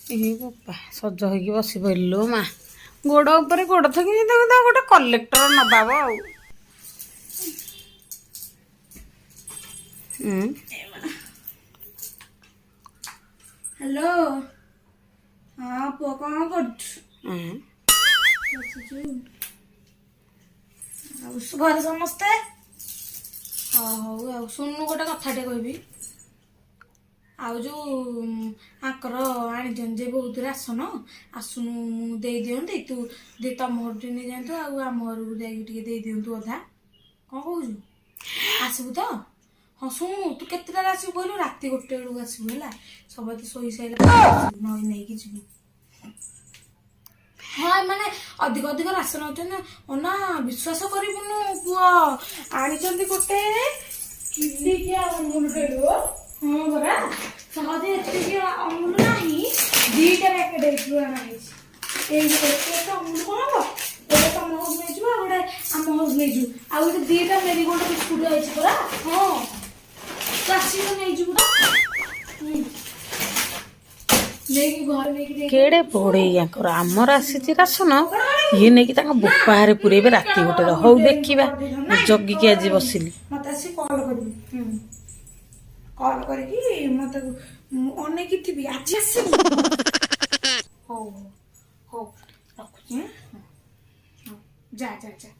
ଏ ବାପା ସଜ ହେଇକି ବସି ପଡ଼ିଲୁ ମା ଗୋଡ଼ ଉପରେ ଗୋଡ଼ ଥକି ତାକୁ ତ ଗୋଟେ କଲେକ୍ଟର ନବାବ ଆଉ हेलो हाँ पुआ कौन कर घर समस्ते हाँ हूँ सुनु गोटे कथाटे कहबी आउ जो आकर आनी जे बहुत रासन आसुनु दे दियंती तू दे तम घर नहीं जातु आम घर को जाइए दे दिंतु अधा कौन कहू आसबु तो हाँ शुणु तू केत आसबू कहलु राति 1 बेलू आसबू है सब शोई सारे नई नहीं जी हाँ मैंने अधिक अधिक राशन होना विश्वास करूनु पुआ आनी गोटे किलिकिया अमूल बेलू हाँ बरा सहजे एतिक अमूल ना 2टा पैकेट अमूल कौन हम गोटे तुम हाउस नहीं गोटे आम हाउस नहीं आउ 2टा मेरीगोल्ड बिस्कुट आई परा हाँ केड़े पड़े आमर आसी राशन ये नहीं कि बोपारे पुरेबे राति 1 हौ देखा जगिकी आज बसिली मत कॉल करके मत अनेक थी आज आस हो रखुची जा जा जा